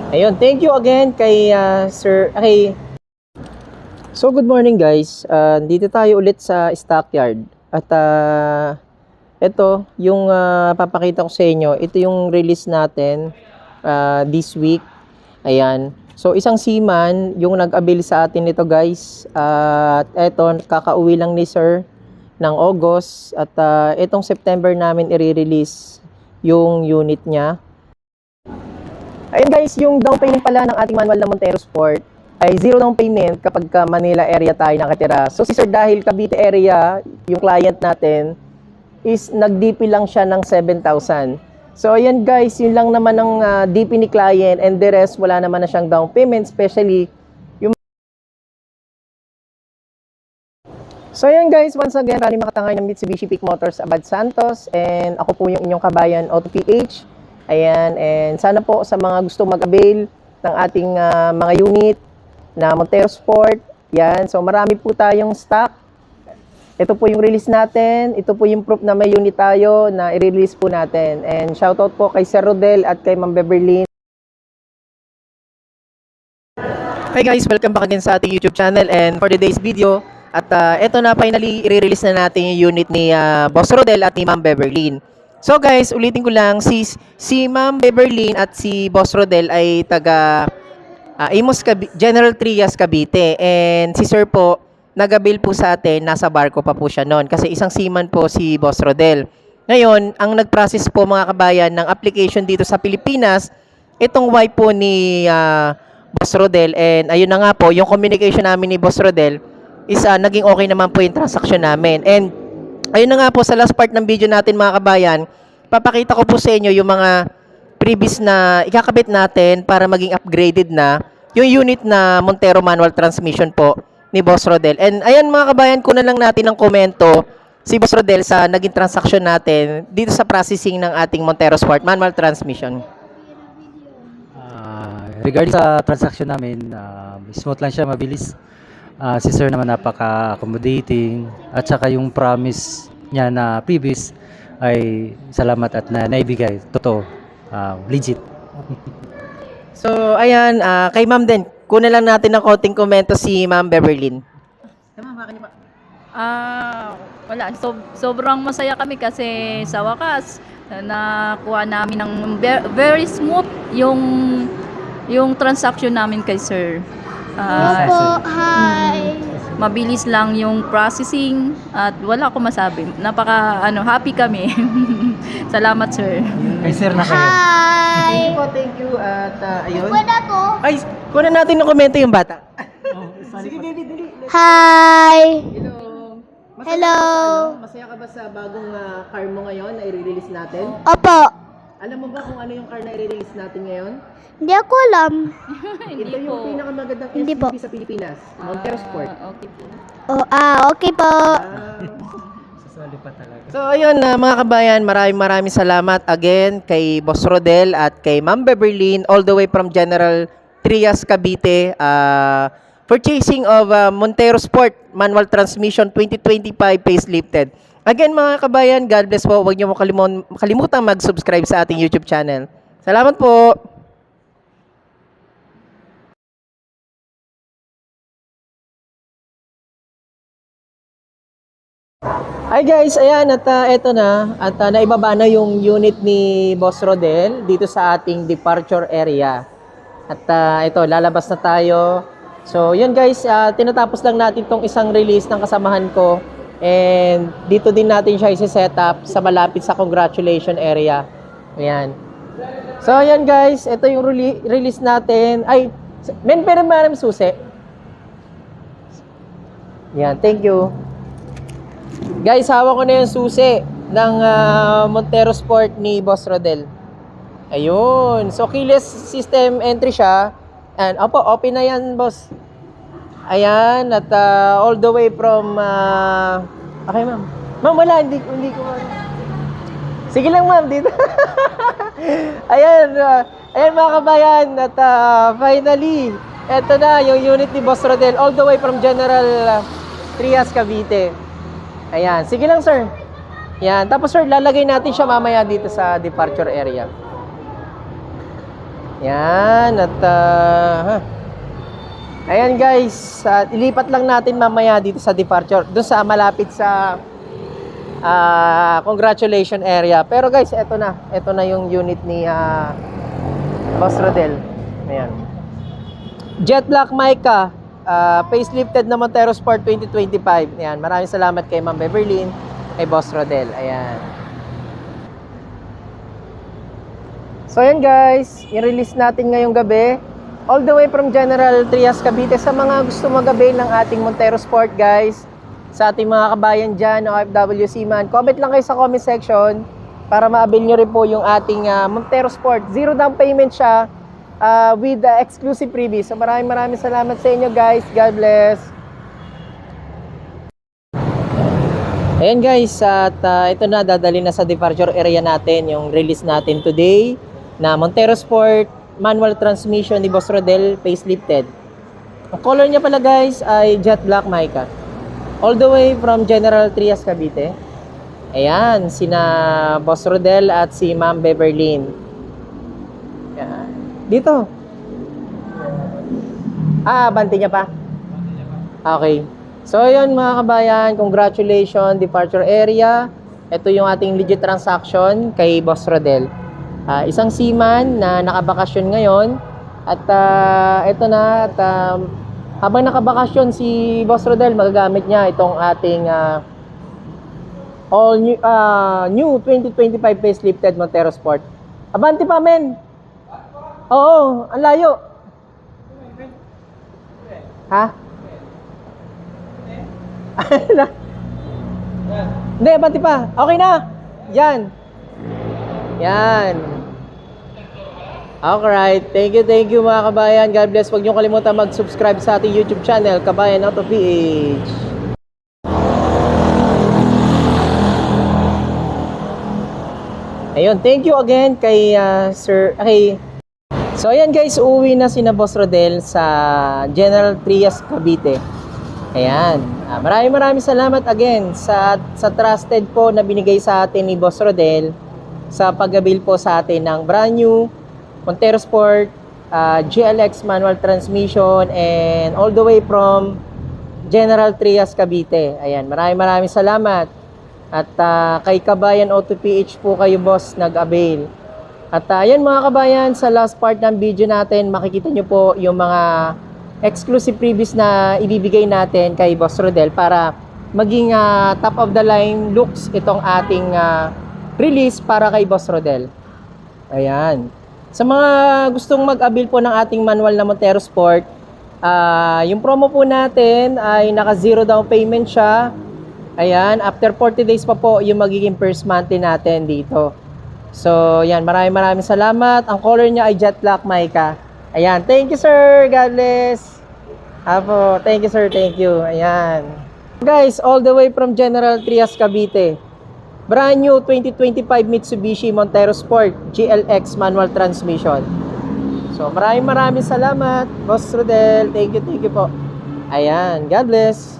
Ayun, thank you again kay Sir. Okay. So good morning guys. Dito tayo ulit sa stockyard. At ito yung papakita ko sa inyo. Ito yung release natin this week. Ayan. So isang seaman yung nag-avail sa atin nito guys. At eto kakauwi lang ni Sir ng August at itong September namin i-release yung unit niya. Ayun guys, yung down payment pala ng ating manual na Montero Sport ay zero down payment kapag Manila area tayo nakatira. So si Sir dahil Cavite area, yung client natin is nag-DP lang siya ng 7,000. So ayan guys, yun lang naman ang DP ni client and the rest wala naman na siyang down payment, especially yung... So ayan guys, once again, maraming makatangay ng Mitsubishi Peak Motors Abad Santos and ako po yung inyong kabayan Auto PH. Ayan, and sana po sa mga gusto mag-avail ng ating mga unit na Montero Sport. Yan, so marami po tayong stock. Ito po yung release natin. Ito po yung proof na may unit tayo na i-release po natin. And shoutout po kay Sir Rodel at kay Ma'am Beverly. Hi guys, welcome back again sa ating YouTube channel and for today's video. At ito na finally i-release na natin yung unit ni Boss Rodel at ni Ma'am Beverly. So guys, ulitin ko lang, si Ma'am Beverly at si Boss Rodel ay taga Imus General Trias Cavite and si Sir po nag-avail po sa atin, nasa barko pa po siya noon kasi isang seaman po si Boss Rodel. Ngayon, ang nag-process po mga kabayan ng application dito sa Pilipinas, itong wife po ni Boss Rodel and ayun na nga po, yung communication namin ni Boss Rodel is naging okay naman po yung transaction namin and ayun na nga po sa last part ng video natin mga kabayan, papakita ko po sa inyo yung mga previous na ikakabit natin para maging upgraded na yung unit na Montero manual transmission po ni Boss Rodel. And ayan mga kabayan, kunan lang natin ng komento si Boss Rodel sa naging transaction natin dito sa processing ng ating Montero Sport manual transmission. Regarding sa transaction namin, smooth lang siya, mabilis. Si Sir naman napaka-accommodating at saka yung promise niya na previous ay salamat at naibigay. Totoo, legit. So ayan, kay Ma'am din, kunan lang natin ng konting komento si Ma'am Beverly. Wala. Sobrang masaya kami kasi sa wakas nakuha namin ng very smooth yung transaction namin kay Sir. Hi. Mabilis lang yung processing at wala akong masabi. Happy kami. Salamat, Sir. Kay Sir na kayo. Hi. Thank you at ayun. Wala ko. Ay, kunan natin ng komento yung bata. Sige, baby, dali. Hi. Hello. Hello. Masaya ka ba sa bagong car mo ngayon na i-release natin? Opo. Alam mo ba kung ano yung car na i-release natin ngayon? Hindi ako alam. Ito yung pinakamagandang Hindi SUV po. sa Pilipinas, Montero Sport. Okay po. Okay po. Sasali pa talaga. So ayun mga kabayan, maraming salamat again kay Boss Rodel at kay Ma'am Beverly all the way from General Trias Cavite purchasing of Montero Sport manual transmission 2025 facelifted. Again mga kabayan, God bless po. Huwag niyo kalimutan mag-subscribe sa ating YouTube channel. Salamat po. Hi guys, ayan at eto na at naibaba na yung unit ni Boss Rodel dito sa ating departure area. At ito, lalabas na tayo. So yun guys, tinatapos lang natin tong isang release ng kasamahan ko. And dito din natin siya i-set up sa malapit sa congratulation area. Ayan. So ayan guys, ito yung release natin. Ay, pero maraming susi. Ayan, thank you. Guys, hawak ko na yung susi ng Montero Sport ni Boss Rodel. Ayun. So, keyless system entry siya. And, open na yan, boss. Ayan. At all the way from... okay, ma'am. Ma'am, wala. Hindi ko... Sige lang, ma'am. Dito. Ayan. Ayan, mga kabayan. At finally, eto na yung unit ni Boss Rodel all the way from General Trias Cavite. Ayan. Sige lang, sir. Ayan. Tapos, sir, lalagay natin siya mamaya dito sa departure area. Yan, at ayan guys, ilipat lang natin mamaya dito sa departure, doon sa malapit sa congratulation area. Pero guys, ito na yung unit ni Boss Rodel. Ayan. Jet Black Mica, facelifted na Montero Sport 2025. Ayan, maraming salamat kay Ma'am Beverlyn, kay Boss Rodel. Ayan. So ayan guys, i-release natin ngayong gabi all the way from General Trias, Cavite sa mga gusto mag-avail ng ating Montero Sport guys. Sa ating mga kabayan dyan, OFW Seaman, comment lang kayo sa comment section para ma-avail nyo rin po yung ating Montero Sport. Zero down payment siya with the exclusive freebies. So maraming salamat sa inyo guys. God bless. Ayan guys, at ito na, dadali na sa departure area natin yung release natin today na Montero Sport manual transmission ni Boss Rodel, facelifted. Ang color niya pala guys ay Jet Black Mica. All the way from General Trias, Cavite. Ayan, sina Boss Rodel at si Ma'am Beverlyn. Ayan. Dito. Bante niya pa? Okay. So yun mga kabayan, congratulations, departure area. Ito yung ating legit transaction kay Boss Rodel. Isang seaman na nakabakasyon ngayon at ito na, at habang nakabakasyon si Boss Rodel, magagamit niya itong ating all new 2025 facelifted Montero Sport. Abante pa men. Oo, ang layo. Ha? Hindi, abante pa. Okay na. Yan. Yan. Alright, thank you mga kabayan. God bless. Huwag niyo kalimutan mag-subscribe sa ating YouTube channel, Kabayan Auto PH. Ayun, thank you again kay Sir. Okay. So ayan guys, uuwi na sina Boss Rodel sa General Trias, Cavite. Ayan. Maraming salamat again sa trusted po na binigay sa atin ni Boss Rodel sa pag-avail po sa atin ng brand new Montero Sport GLX manual transmission and all the way from General Trias, Cavite. Ayan, maraming salamat. At kay Kabayan Auto PH po kayo boss nag-avail. At ayan mga kabayan, sa last part ng video natin, makikita nyo po yung mga exclusive previews na ibibigay natin kay Boss Rodel para maging top of the line looks itong ating release para kay Boss Rodel. Ayan. Sa mga gustong mag-avail po ng ating manual na Montero Sport, yung promo po natin ay naka zero down payment siya. Ayan, after 40 days pa po yung magiging first monthly natin dito. So, yan, maraming salamat. Ang color niya ay Jet Black Mica. Ayan, thank you sir, God bless. Apo, thank you sir, thank you. Ayan. Guys, all the way from General Trias, Cavite. Brand new 2025 Mitsubishi Montero Sport GLX manual transmission. So maraming salamat Boss Rodel. Thank you po. Ayan, God bless.